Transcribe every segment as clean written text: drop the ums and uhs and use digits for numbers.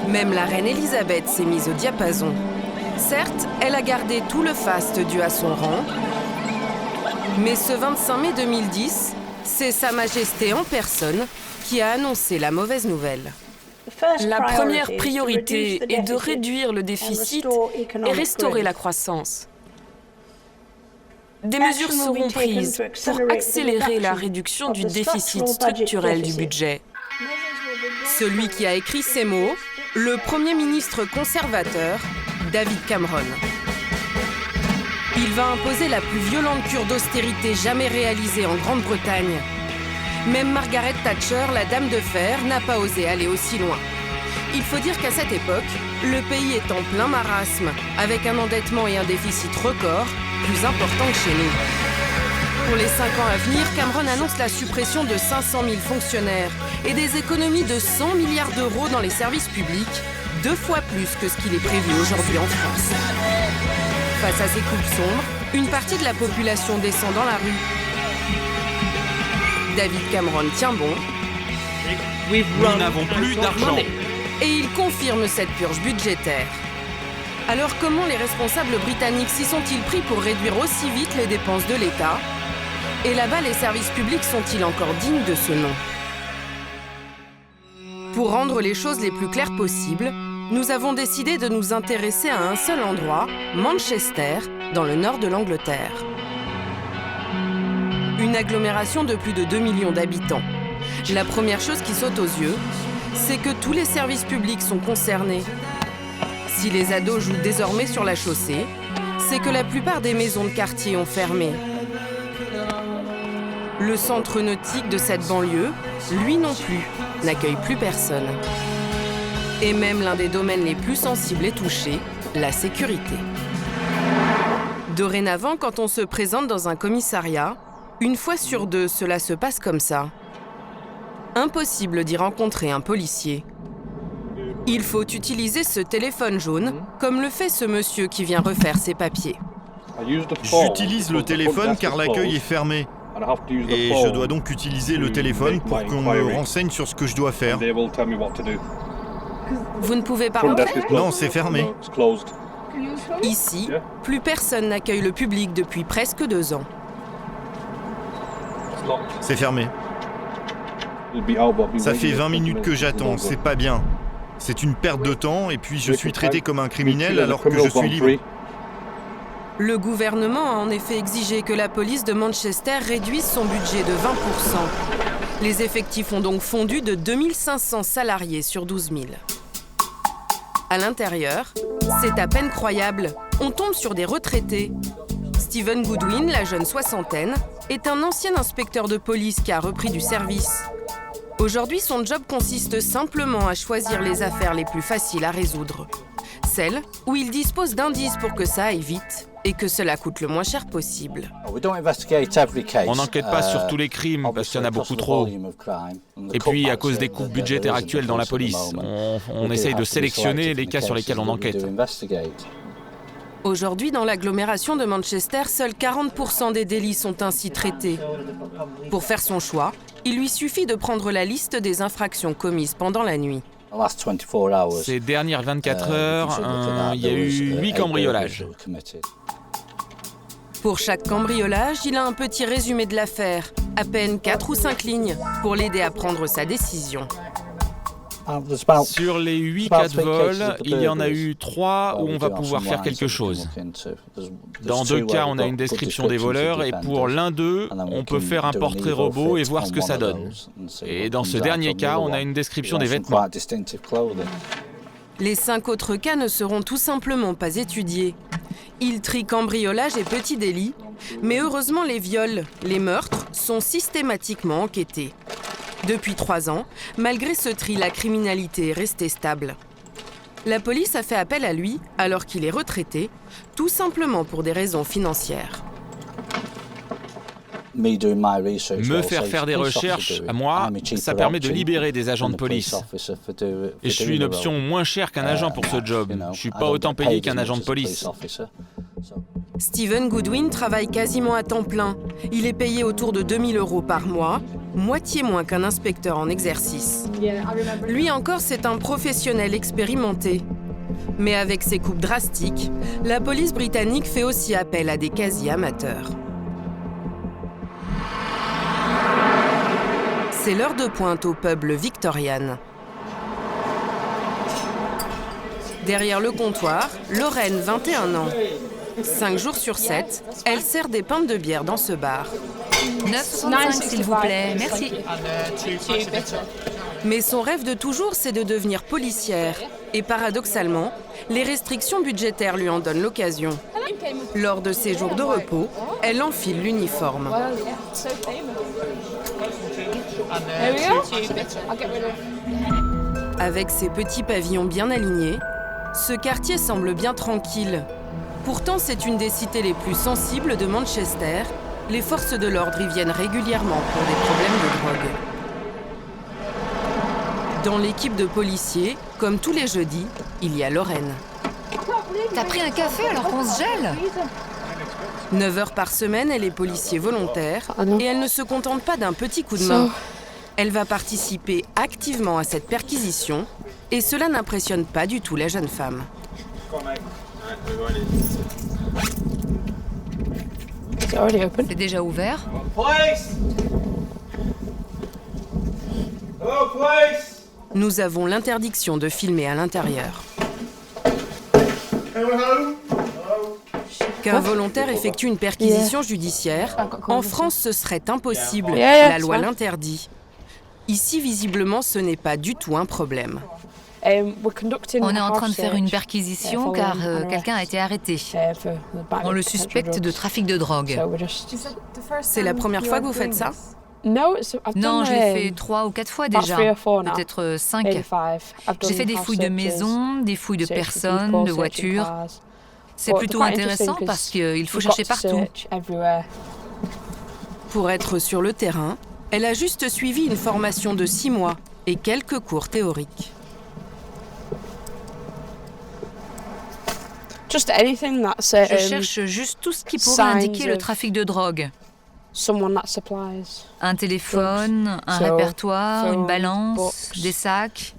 Même la reine Elisabeth s'est mise au diapason. Certes, elle a gardé tout le faste dû à son rang, mais ce 25 mai 2010, c'est Sa Majesté en personne qui a annoncé la mauvaise nouvelle. La première priorité est de réduire le déficit et restaurer la croissance. Des mesures seront prises pour accélérer la réduction du déficit structurel du budget. Celui qui a écrit ces mots, le Premier ministre conservateur, David Cameron. Il va imposer la plus violente cure d'austérité jamais réalisée en Grande-Bretagne. Même Margaret Thatcher, la dame de fer, n'a pas osé aller aussi loin. Il faut dire qu'à cette époque, le pays est en plein marasme, avec un endettement et un déficit record plus importants que chez nous. Pour les 5 ans à venir, Cameron annonce la suppression de 500 000 fonctionnaires et des économies de 100 milliards d'euros dans les services publics, 2 fois plus que ce qu'il est prévu aujourd'hui en France. Face à ces coupes sombres, une partie de la population descend dans la rue. David Cameron tient bon. Nous n'avons plus d'argent. Et il confirme cette purge budgétaire. Alors comment les responsables britanniques s'y sont-ils pris pour réduire aussi vite les dépenses de l'État? Et là-bas, les services publics sont-ils encore dignes de ce nom? Pour rendre les choses les plus claires possibles, nous avons décidé de nous intéresser à un seul endroit, Manchester, dans le nord de l'Angleterre. Une agglomération de plus de 2 millions d'habitants. La première chose qui saute aux yeux, c'est que tous les services publics sont concernés. Si les ados jouent désormais sur la chaussée, c'est que la plupart des maisons de quartier ont fermé. Le centre nautique de cette banlieue, lui non plus, n'accueille plus personne. Et même l'un des domaines les plus sensibles est touché, la sécurité. Dorénavant, quand on se présente dans un commissariat, une fois sur 2, cela se passe comme ça. Impossible d'y rencontrer un policier. Il faut utiliser ce téléphone jaune, comme le fait ce monsieur qui vient refaire ses papiers. J'utilise le téléphone car l'accueil est fermé. Et je dois donc utiliser le téléphone pour qu'on me renseigne sur ce que je dois faire. Vous ne pouvez pas rentrer? Non, c'est fermé. Ici, plus personne n'accueille le public depuis presque 2 ans. C'est fermé. Ça fait 20 minutes que j'attends, c'est pas bien. C'est une perte de temps et puis je suis traité comme un criminel alors que je suis libre. Le gouvernement a en effet exigé que la police de Manchester réduise son budget de 20%. Les effectifs ont donc fondu de 2500 salariés sur 12 000. À l'intérieur, c'est à peine croyable. On tombe sur des retraités. Stephen Goodwin, la jeune soixantaine, est un ancien inspecteur de police qui a repris du service. Aujourd'hui, son job consiste simplement à choisir les affaires les plus faciles à résoudre. Celles où il dispose d'indices pour que ça aille vite et que cela coûte le moins cher possible. On n'enquête pas sur tous les crimes parce qu'il y en a beaucoup trop. Et puis, à cause des coupes budgétaires actuelles dans la police, on essaye de sélectionner les cas sur lesquels on enquête. Aujourd'hui, dans l'agglomération de Manchester, seuls 40% des délits sont ainsi traités. Pour faire son choix, il lui suffit de prendre la liste des infractions commises pendant la nuit. Ces dernières 24 heures, il y a eu 8 cambriolages. Pour chaque cambriolage, il a un petit résumé de l'affaire, à peine 4 ou 5 lignes, pour l'aider à prendre sa décision. Sur les 8 cas de vol, il y en a eu 3 où on va pouvoir faire quelque chose. Dans 2 cas, on a une description des voleurs et pour l'un d'eux, on peut faire un portrait robot et voir ce que ça donne. Et dans ce dernier cas, on a une description des vêtements. Les 5 autres cas ne seront tout simplement pas étudiés. Ils trient cambriolage et petits délits, mais heureusement les viols, les meurtres sont systématiquement enquêtés. Depuis 3 ans, malgré ce tri, la criminalité est restée stable. La police a fait appel à lui, alors qu'il est retraité, tout simplement pour des raisons financières. Me faire des recherches, à moi, ça permet de libérer des agents de police. Et je suis une option moins chère qu'un agent pour ce job. Je suis pas autant payé qu'un agent de police. Stephen Goodwin travaille quasiment à temps plein. Il est payé autour de 2 000 € par mois moitié moins qu'un inspecteur en exercice. Lui encore, c'est un professionnel expérimenté. Mais avec ses coupes drastiques, la police britannique fait aussi appel à des quasi-amateurs. C'est l'heure de pointe au pub Le Victorian. Derrière le comptoir, Lorraine, 21 ans. 5 jours sur 7, elle sert des pintes de bière dans ce bar. 9,65 s'il vous plaît, merci. Mais son rêve de toujours, c'est de devenir policière. Et paradoxalement, les restrictions budgétaires lui en donnent l'occasion. Lors de ses jours de repos, elle enfile l'uniforme. Avec ses petits pavillons bien alignés, ce quartier semble bien tranquille. Pourtant, c'est une des cités les plus sensibles de Manchester. Les forces de l'ordre y viennent régulièrement pour des problèmes de drogue. Dans l'équipe de policiers, comme tous les jeudis, il y a Lorraine. T'as pris un café alors qu'on se gèle? 9 heures par semaine, elle est policier volontaire et elle ne se contente pas d'un petit coup de main. Elle va participer activement à cette perquisition et cela n'impressionne pas du tout la jeune femme. C'est déjà ouvert? Nous avons l'interdiction de filmer à l'intérieur. Qu'un volontaire effectue une perquisition judiciaire, en France, ce serait impossible. La loi l'interdit. Ici, visiblement, ce n'est pas du tout un problème. On est en train de faire une perquisition car quelqu'un a été arrêté. On le suspecte de trafic de drogue. C'est la première fois que vous faites ça? Non, je l'ai fait 3 ou 4 fois déjà, peut-être 5. J'ai fait des fouilles de maisons, des fouilles de personnes, de voitures. C'est plutôt intéressant parce qu'il faut chercher partout. Pour être sur le terrain, elle a juste suivi une formation de 6 mois et quelques cours théoriques. Je cherche juste tout ce qui pourrait indiquer le trafic de drogue. Un téléphone, un répertoire, une balance, des sacs.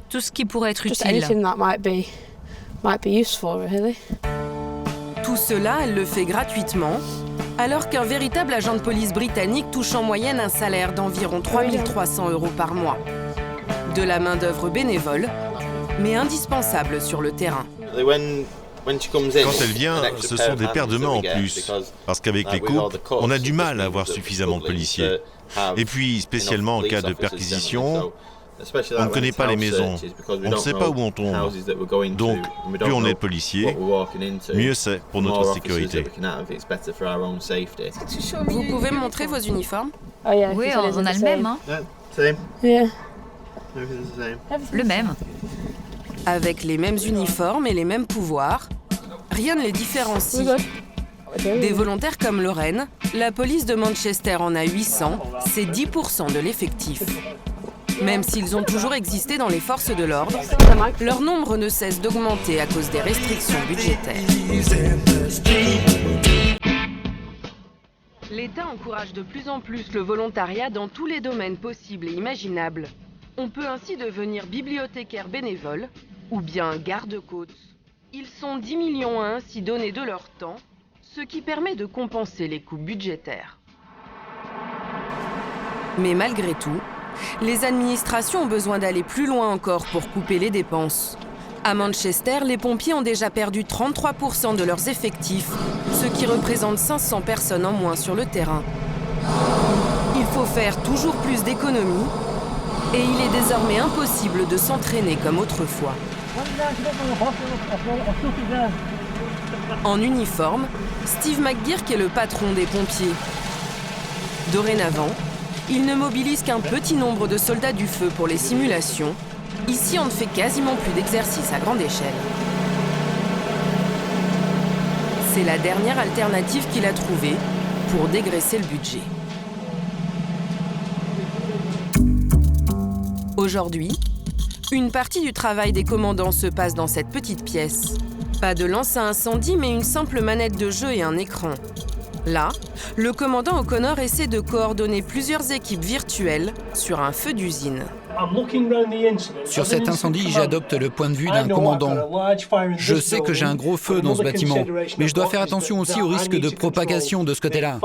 Tout ce qui pourrait être utile. Tout cela, elle le fait gratuitement, alors qu'un véritable agent de police britannique touche en moyenne un salaire d'environ 3 300 € par mois. De la main-d'œuvre bénévole, mais indispensable sur le terrain. Quand elle vient, ce sont des paires de mains en plus, parce qu'avec les coupes, on a du mal à avoir suffisamment de policiers. Et puis, spécialement en cas de perquisition, on ne connaît pas les maisons, on ne sait pas où on tombe. Donc, plus on est de policiers, mieux c'est pour notre sécurité. Vous pouvez me montrer vos uniformes? Oui, on a le même, hein? Le même. Avec les mêmes uniformes et les mêmes pouvoirs, rien ne les différencie. Des volontaires comme Lorraine, la police de Manchester en a 800, c'est 10% de l'effectif. Même s'ils ont toujours existé dans les forces de l'ordre, leur nombre ne cesse d'augmenter à cause des restrictions budgétaires. L'État encourage de plus en plus le volontariat dans tous les domaines possibles et imaginables. On peut ainsi devenir bibliothécaire bénévole ou bien garde-côte. Ils sont 10 millions à ainsi donner de leur temps, ce qui permet de compenser les coupes budgétaires. Mais malgré tout, les administrations ont besoin d'aller plus loin encore pour couper les dépenses. À Manchester, les pompiers ont déjà perdu 33% de leurs effectifs, ce qui représente 500 personnes en moins sur le terrain. Il faut faire toujours plus d'économies et il est désormais impossible de s'entraîner comme autrefois. En uniforme, Steve McGuirk est le patron des pompiers. Dorénavant, il ne mobilise qu'un petit nombre de soldats du feu pour les simulations. Ici, on ne fait quasiment plus d'exercices à grande échelle. C'est la dernière alternative qu'il a trouvée pour dégraisser le budget. Aujourd'hui, une partie du travail des commandants se passe dans cette petite pièce. Pas de lance à incendie, mais une simple manette de jeu et un écran. Là, le commandant O'Connor essaie de coordonner plusieurs équipes virtuelles sur un feu d'usine. Sur cet incendie, j'adopte le point de vue d'un commandant. Je sais que j'ai un gros feu dans ce bâtiment, mais je dois faire attention aussi au risque de propagation de ce côté-là.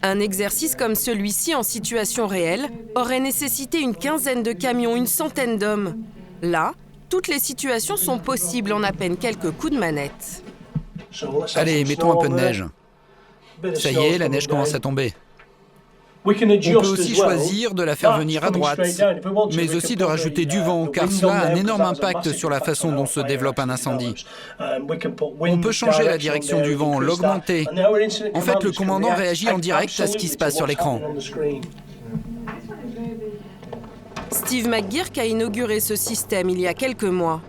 Un exercice comme celui-ci en situation réelle aurait nécessité une quinzaine de camions, une centaine d'hommes. Là, toutes les situations sont possibles en à peine quelques coups de manette. Allez, mettons un peu de neige. Ça y est, la neige commence à tomber. On peut aussi choisir de la faire venir à droite, mais aussi de rajouter du vent, car cela a un énorme impact sur la façon dont se développe un incendie. On peut changer la direction du vent, l'augmenter. En fait, le commandant réagit en direct à ce qui se passe sur l'écran. Steve McGeark a inauguré ce système il y a quelques mois.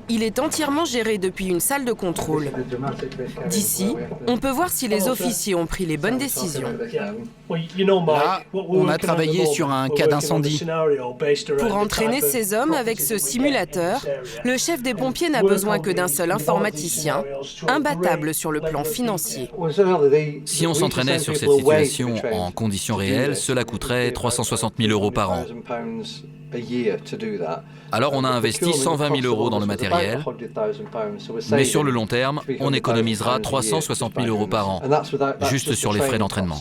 Il est entièrement géré depuis une salle de contrôle. D'ici, on peut voir si les officiers ont pris les bonnes décisions. Là, on a travaillé sur un cas d'incendie. Pour entraîner ces hommes avec ce simulateur, le chef des pompiers n'a besoin que d'un seul informaticien, imbattable sur le plan financier. Si on s'entraînait sur cette situation en conditions réelles, cela coûterait 360 000 € par an. Alors on a investi 120 000 € dans le matériel, mais sur le long terme, on économisera 360 000 € par an, juste sur les frais d'entraînement.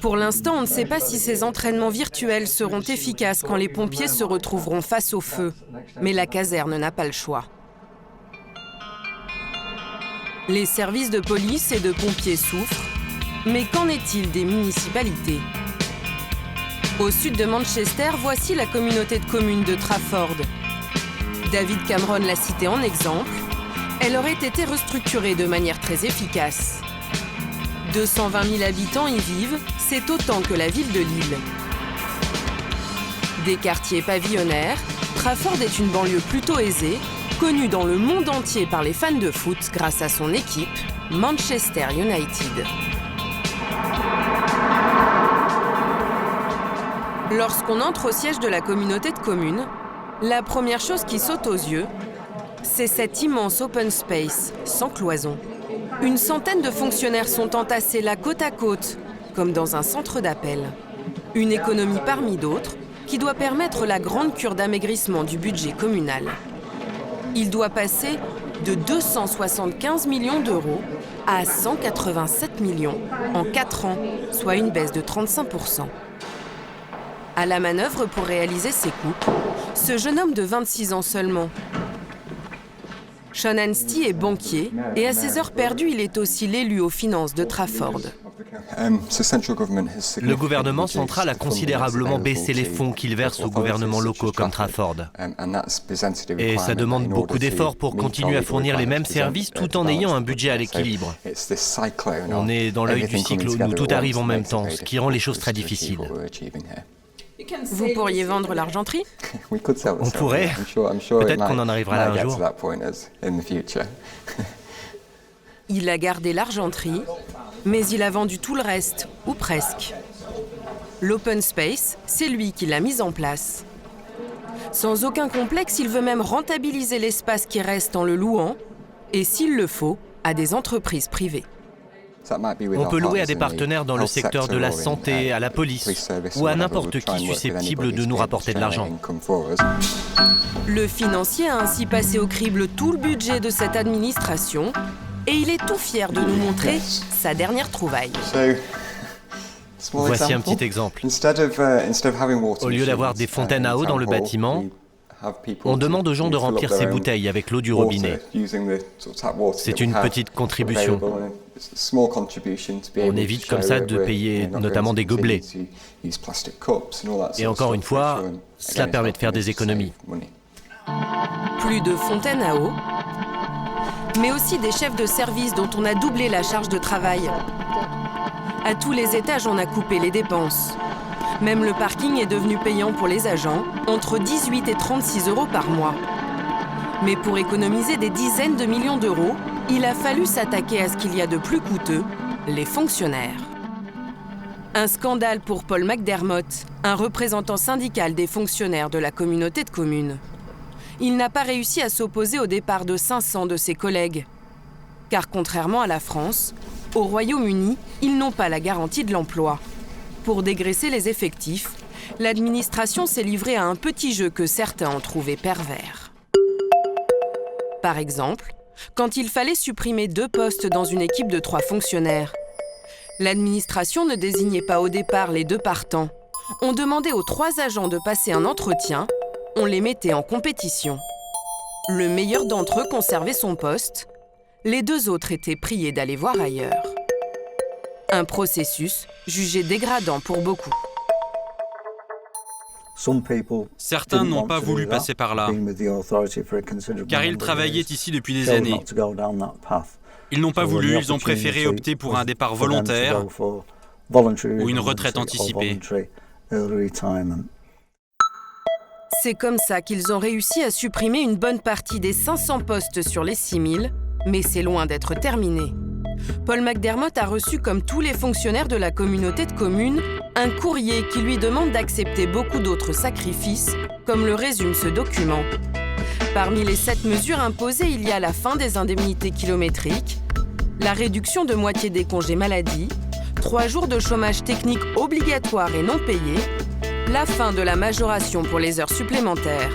Pour l'instant, on ne sait pas si ces entraînements virtuels seront efficaces quand les pompiers se retrouveront face au feu, mais la caserne n'a pas le choix. Les services de police et de pompiers souffrent, mais qu'en est-il des municipalités ? Au sud de Manchester, voici la communauté de communes de Trafford. David Cameron l'a citée en exemple. Elle aurait été restructurée de manière très efficace. 220 000 habitants y vivent, c'est autant que la ville de Lille. Des quartiers pavillonnaires, Trafford est une banlieue plutôt aisée, connue dans le monde entier par les fans de foot grâce à son équipe, Manchester United. Lorsqu'on entre au siège de la communauté de communes, la première chose qui saute aux yeux, c'est cet immense open space, sans cloison. Une centaine de fonctionnaires sont entassés là côte à côte, comme dans un centre d'appel. Une économie parmi d'autres, qui doit permettre la grande cure d'amaigrissement du budget communal. Il doit passer de 275 millions d'euros à 187 millions en 4 ans, soit une baisse de 35%. À la manœuvre pour réaliser ces coupes, ce jeune homme de 26 ans seulement. Sean Anstey est banquier et à ses heures perdues, il est aussi l'élu aux finances de Trafford. Le gouvernement central a considérablement baissé les fonds qu'il verse aux gouvernements locaux comme Trafford. Et ça demande beaucoup d'efforts pour continuer à fournir les mêmes services tout en ayant un budget à l'équilibre. On est dans l'œil du cyclone où tout arrive en même temps, ce qui rend les choses très difficiles. Vous pourriez vendre l'argenterie ? On pourrait. Peut-être qu'on en arrivera là un jour. Il a gardé l'argenterie, mais il a vendu tout le reste, ou presque. L'open space, c'est lui qui l'a mis en place. Sans aucun complexe, il veut même rentabiliser l'espace qui reste en le louant, et s'il le faut, à des entreprises privées. On peut louer à des partenaires dans le secteur de la santé, à la police ou à n'importe qui susceptible de nous rapporter de l'argent. Le financier a ainsi passé au crible tout le budget de cette administration et il est tout fier de nous montrer sa dernière trouvaille. Voici un petit exemple. Au lieu d'avoir des fontaines à eau dans le bâtiment, on demande aux gens de remplir ces bouteilles avec l'eau du robinet. C'est une petite contribution. On évite comme ça de payer notamment des gobelets. Et encore une fois, cela permet de faire des économies. Plus de fontaines à eau, mais aussi des chefs de service dont on a doublé la charge de travail. À tous les étages, on a coupé les dépenses. Même le parking est devenu payant pour les agents, entre 18 et 36 € par mois. Mais pour économiser des dizaines de millions d'euros, il a fallu s'attaquer à ce qu'il y a de plus coûteux, les fonctionnaires. Un scandale pour Paul McDermott, un représentant syndical des fonctionnaires de la communauté de communes. Il n'a pas réussi à s'opposer au départ de 500 de ses collègues. Car contrairement à la France, au Royaume-Uni, ils n'ont pas la garantie de l'emploi. Pour dégraisser les effectifs, l'administration s'est livrée à un petit jeu que certains ont trouvé pervers. Par exemple, quand il fallait supprimer 2 postes dans une équipe de 3 fonctionnaires, l'administration ne désignait pas au départ les 2 partants. On demandait aux 3 agents de passer un entretien, on les mettait en compétition. Le meilleur d'entre eux conservait son poste, les 2 autres étaient priés d'aller voir ailleurs. Un processus jugé dégradant pour beaucoup. Certains n'ont pas voulu passer par là, car ils travaillaient ici depuis des années. Ils n'ont pas voulu, ils ont préféré opter pour un départ volontaire ou une retraite anticipée. C'est comme ça qu'ils ont réussi à supprimer une bonne partie des 500 postes sur les 6000, mais c'est loin d'être terminé. Paul McDermott a reçu, comme tous les fonctionnaires de la communauté de communes, un courrier qui lui demande d'accepter beaucoup d'autres sacrifices, comme le résume ce document. Parmi les 7 mesures imposées, il y a la fin des indemnités kilométriques, la réduction de moitié des congés maladie, 3 jours de chômage technique obligatoire et non payé, la fin de la majoration pour les heures supplémentaires.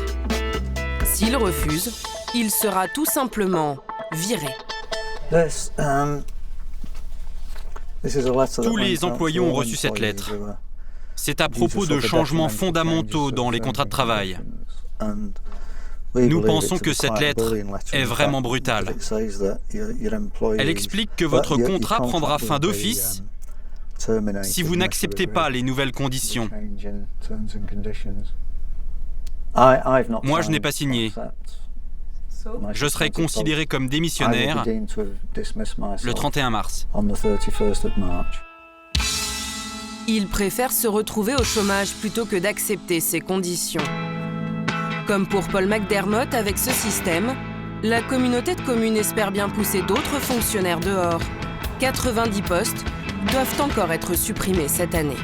S'il refuse, il sera tout simplement viré. Tous les employés ont reçu cette lettre. C'est à propos de changements fondamentaux dans les contrats de travail. Nous pensons que cette lettre est vraiment brutale. Elle explique que votre contrat prendra fin d'office si vous n'acceptez pas les nouvelles conditions. Moi, je n'ai pas signé. Je serai considéré comme démissionnaire le 31 mars. Il préfère se retrouver au chômage plutôt que d'accepter ces conditions. Comme pour Paul McDermott avec ce système, la communauté de communes espère bien pousser d'autres fonctionnaires dehors. 90 postes doivent encore être supprimés cette année.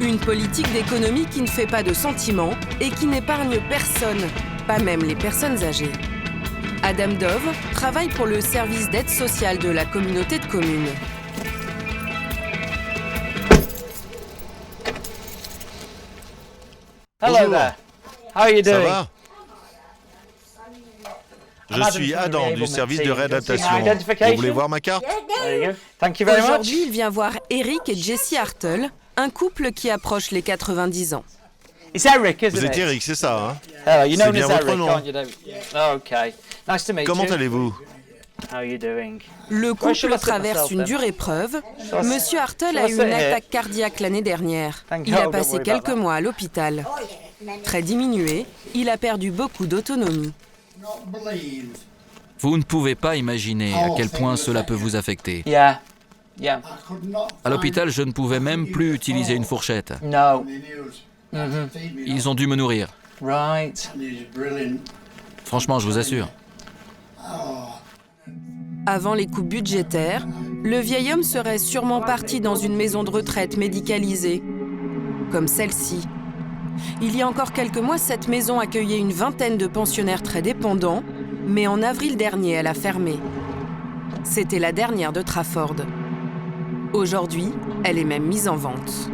Une politique d'économie qui ne fait pas de sentiments et qui n'épargne personne, pas même les personnes âgées. Adam Dove travaille pour le service d'aide sociale de la communauté de communes. Hello there. How are you doing? Ça va? Je suis Adam du service de réadaptation. Vous voulez voir ma carte? Aujourd'hui, il vient voir Eric et Jessie Hartle, un couple qui approche les 90 ans. It's Eric, isn't it? Vous êtes Eric, c'est ça, hein? Hello, you know C'est bien Eric, votre nom. aren't you, David? Okay. Nice to meet Comment you. allez-vous? How are you doing? Le couple traverse une dure épreuve. Monsieur Hartle a eu une attaque cardiaque l'année dernière. Il a passé quelques mois à l'hôpital. Très diminué, il a perdu beaucoup d'autonomie. Vous ne pouvez pas imaginer à quel point cela peut vous affecter. Yeah. À l'hôpital, je ne pouvais même plus utiliser une fourchette. No. Ils ont dû me nourrir. Right. Franchement, je vous assure. Avant les coupes budgétaires, le vieil homme serait sûrement parti dans une maison de retraite médicalisée, comme celle-ci. Il y a encore quelques mois, cette maison accueillait une vingtaine de pensionnaires très dépendants, mais en avril dernier, elle a fermé. C'était la dernière de Trafford. Aujourd'hui, elle est même mise en vente.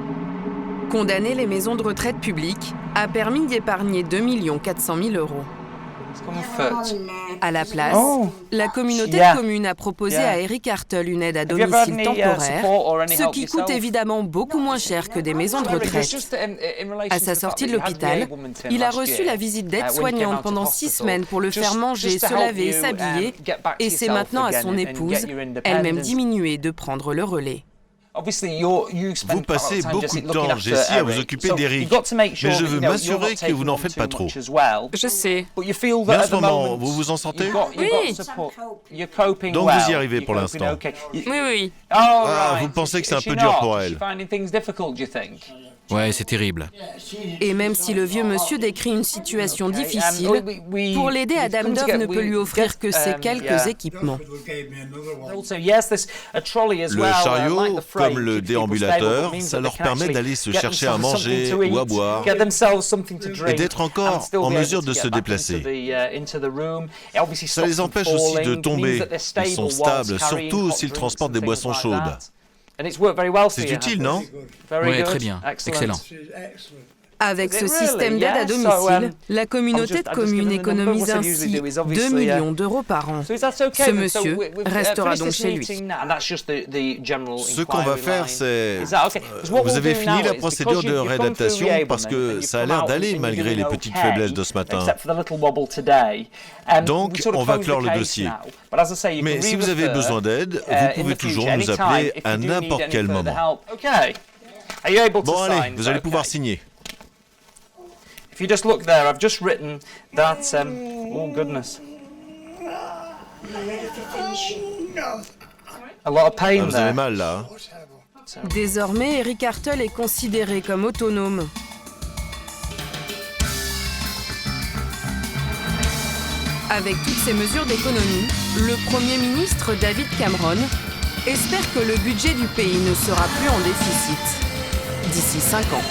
Condamner les maisons de retraite publiques a permis d'épargner 2 400 000 €. À la place, la communauté de communes a proposé à Eric Hartle une aide à domicile temporaire, ce qui coûte évidemment beaucoup moins cher que des maisons de retraite. À sa sortie de l'hôpital, il a reçu la visite d'aide-soignante pendant 6 semaines pour le faire manger, se laver et s'habiller, et c'est maintenant à son épouse, elle-même diminuée, de prendre le relais. Vous passez beaucoup de temps, Jessie, à vous occuper d'Eric. Mais je veux m'assurer que vous n'en faites pas trop. Je sais. Mais en ce moment, vous vous en sortez? Oui. Donc vous y arrivez pour l'instant. Oui. Ah, vous pensez que c'est un peu dur pour elle? Ouais, c'est terrible. Et même si le vieux monsieur décrit une situation difficile, pour l'aider, Adam Dove ne peut lui offrir que ces quelques équipements. Le chariot, comme le déambulateur, ça leur permet d'aller se chercher à manger ou à boire et d'être encore en mesure de se déplacer. Ça les empêche aussi de tomber. Ils sont stables, surtout s'ils transportent des boissons chaudes. C'est utile, non? Oui, très bien. Excellent. Avec ce système d'aide à domicile, la communauté de communes économise ainsi 2 millions d'euros par an. Ce monsieur restera donc chez lui. Ce qu'on va faire, c'est... Vous avez fini la procédure de réadaptation parce que ça a l'air d'aller malgré les petites faiblesses de ce matin. Donc, on va clore le dossier. Mais si vous avez besoin d'aide, vous pouvez toujours nous appeler à n'importe quel moment. Bon, allez, vous allez pouvoir signer. If you just look there, I've just written that, oh goodness. A lot of pain vous avez mal là. Désormais, Eric Hartel est considéré comme autonome. Avec toutes ces mesures d'économie, le Premier ministre David Cameron espère que le budget du pays ne sera plus en déficit d'ici 5 ans.